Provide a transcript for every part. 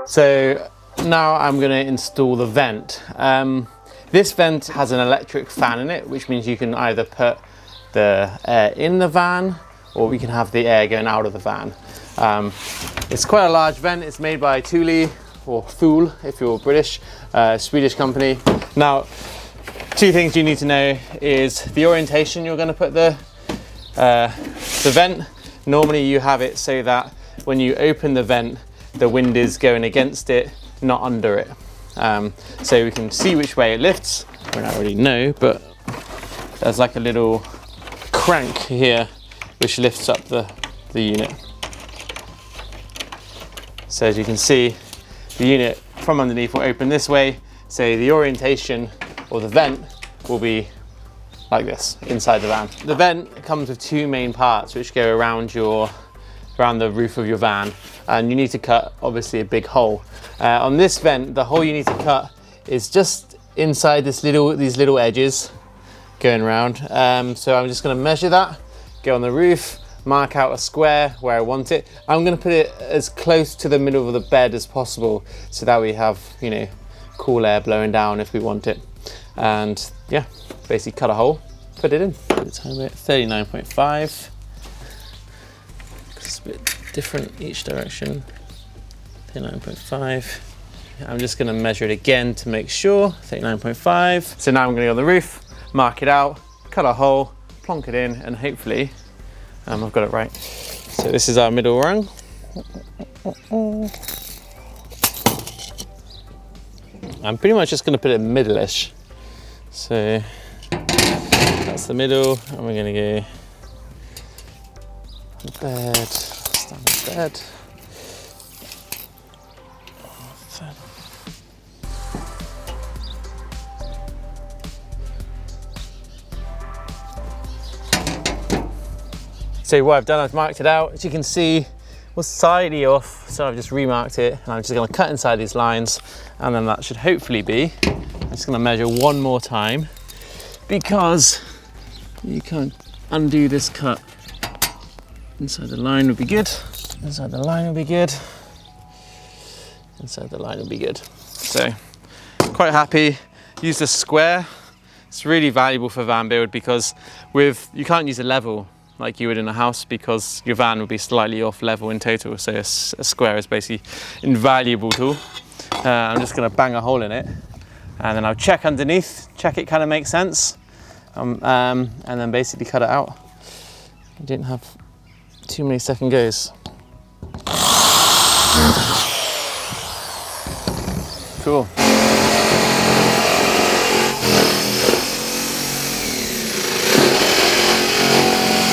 So now I'm going to install the vent. This vent has an electric fan in it, which means you can either put the air in the van or we can have the air going out of the van. It's quite a large vent. It's made by Thule or Thule if you're British, Swedish company. Now, two things you need to know is the orientation you're going to put the vent. Normally you have it so that when you open the vent, the wind is going against it, not under it. So we can see which way it lifts. I don't really know, but there's like a little crank here which lifts up the unit. So as you can see, the unit from underneath will open this way, so the orientation or the vent will be like this inside the van. The vent comes with two main parts which go around the roof of your van, and you need to cut obviously a big hole. On this vent, the hole you need to cut is just inside these little edges going around. So I'm just going to measure that, go on the roof, mark out a square where I want it. I'm going to put it as close to the middle of the bed as possible so that we have, you know, cool air blowing down if we want it. And yeah, basically cut a hole, put it in. Put the time at 39.5. It's a bit different each direction. 39.5. I'm just going to measure it again to make sure. 39.5. So now I'm going to go on the roof, mark it out, cut a hole, plonk it in, and hopefully I've got it right. So this is our middle rung. I'm pretty much just going to put it middle-ish. So that's the middle, and we're going to go bed, standard bed. So what I've done, I've marked it out. As you can see, was slightly off, so I've just remarked it, and I'm just going to cut inside these lines, and then that should hopefully be. I'm just going to measure one more time because you can't undo this cut. Inside the line would be good. Inside the line would be good. Inside the line would be good. So, quite happy. Use the square. It's really valuable for van build because you can't use a level like you would in a house because your van would be slightly off level in total. So a square is basically invaluable tool. I'm just going to bang a hole in it, and then I'll check underneath, check it kind of makes sense, and then basically cut it out. I didn't have too many second goes. Cool.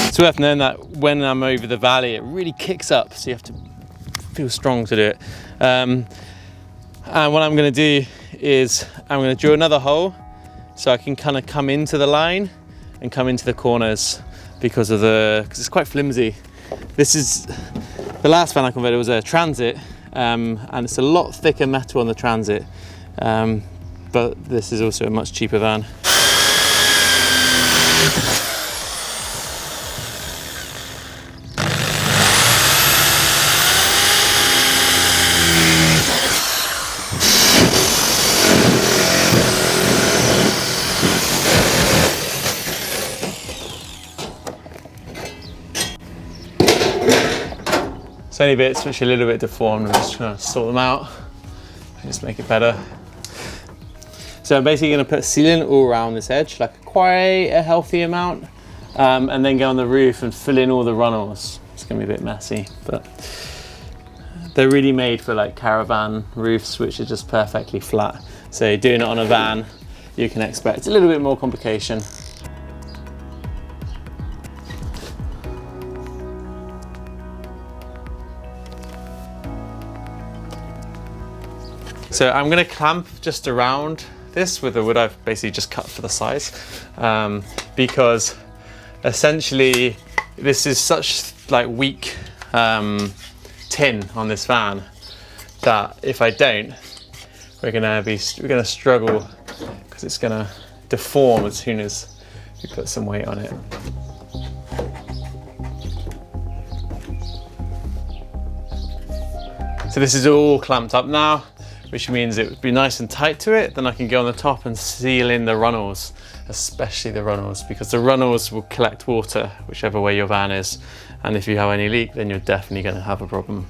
It's worth knowing that when I'm over the valley, it really kicks up, so you have to feel strong to do it. And what I'm going to do is I'm going to drill another hole so I can kind of come into the line and come into the corners because it's quite flimsy. This is the last van I converted was a Transit, and it's a lot thicker metal on the Transit, but this is also a much cheaper van. It's only bits which are a little bit deformed. I'm just trying to sort them out and just make it better. So I'm basically going to put sealant all around this edge, like quite a healthy amount, and then go on the roof and fill in all the runnels. It's going to be a bit messy, but they're really made for like caravan roofs, which are just perfectly flat. So doing it on a van, you can expect a little bit more complication. So I'm going to clamp just around this with the wood I've basically just cut for the size, because essentially this is such like weak tin on this van that if I don't, we're going to struggle because it's going to deform as soon as we put some weight on it. So this is all clamped up now, which means it would be nice and tight to it. Then I can go on the top and seal in the runnels, especially the runnels, because the runnels will collect water whichever way your van is. And if you have any leak, then you're definitely going to have a problem.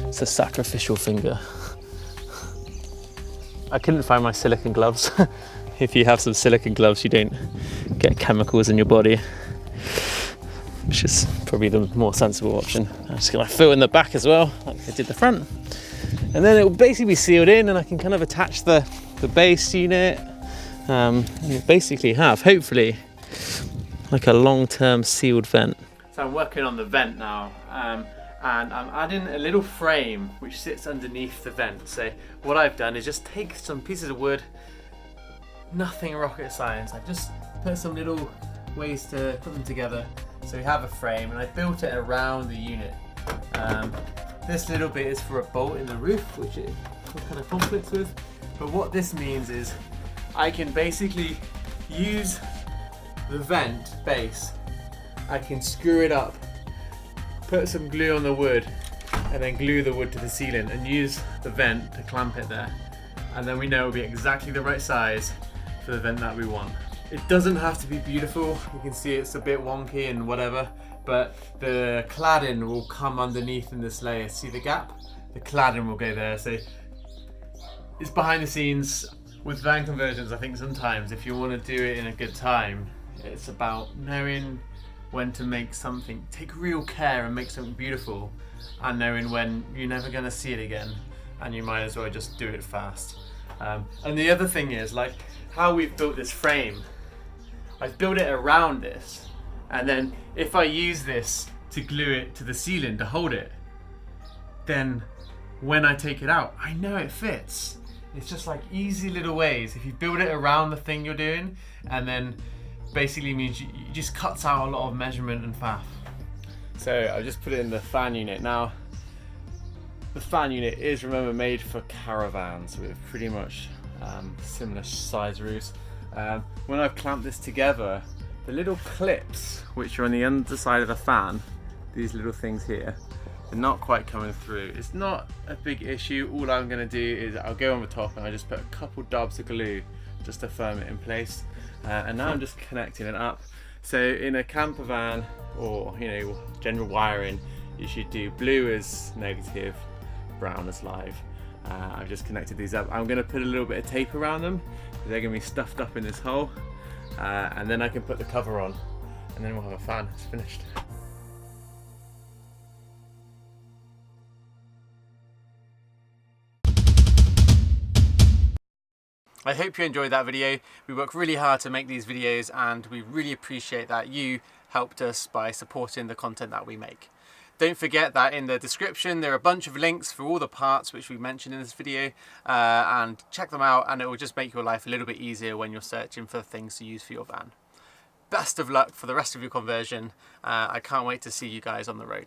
It's a sacrificial finger. I couldn't find my silicone gloves. If you have some silicone gloves, you don't get chemicals in your body, which is probably the more sensible option. I'm just gonna fill in the back as well, like I did the front. And then it will basically be sealed in, and I can kind of attach the base unit. And you basically have, hopefully, like a long-term sealed vent. So I'm working on the vent now. And I'm adding a little frame which sits underneath the vent. So what I've done is just take some pieces of wood, nothing rocket science. I've just put some little ways to put them together. So we have a frame, and I built it around the unit. This little bit is for a bolt in the roof, which it kind of conflicts with. But what this means is I can basically use the vent base. I can screw it up, put some glue on the wood, and then glue the wood to the ceiling and use the vent to clamp it there. And then we know it'll be exactly the right size for the vent that we want. It doesn't have to be beautiful. You can see it's a bit wonky and whatever, but the cladding will come underneath in this layer. See the gap? The cladding will go there. So it's behind the scenes. With van conversions, I think sometimes if you want to do it in a good time, it's about knowing when to make something, take real care and make something beautiful, and knowing when you're never going to see it again, and you might as well just do it fast. And the other thing is, like how we've built this frame, I've built it around this, and then if I use this to glue it to the ceiling to hold it, then when I take it out, I know it fits. It's just like easy little ways. If you build it around the thing you're doing, and then basically means you just cuts out a lot of measurement and faff. So I've just put it in the fan unit. Now, the fan unit is, remember, made for caravans with pretty much similar size roofs. When I've clamped this together, the little clips which are on the underside of the fan, these little things here, they're not quite coming through. It's not a big issue. All I'm going to do is I'll go on the top and I just put a couple dabs of glue just to firm it in place. And now I'm just connecting it up. So in a camper van, or general wiring, you should do blue as negative, brown as live. I've just connected these up. I'm going to put a little bit of tape around them. They're going to be stuffed up in this hole, and then I can put the cover on, and then we'll have a fan. It's finished. I hope you enjoyed that video. We work really hard to make these videos, and we really appreciate that you helped us by supporting the content that we make. Don't forget that in the description there are a bunch of links for all the parts which we mentioned in this video, and check them out, and it will just make your life a little bit easier when you're searching for things to use for your van. Best of luck for the rest of your conversion. I can't wait to see you guys on the road.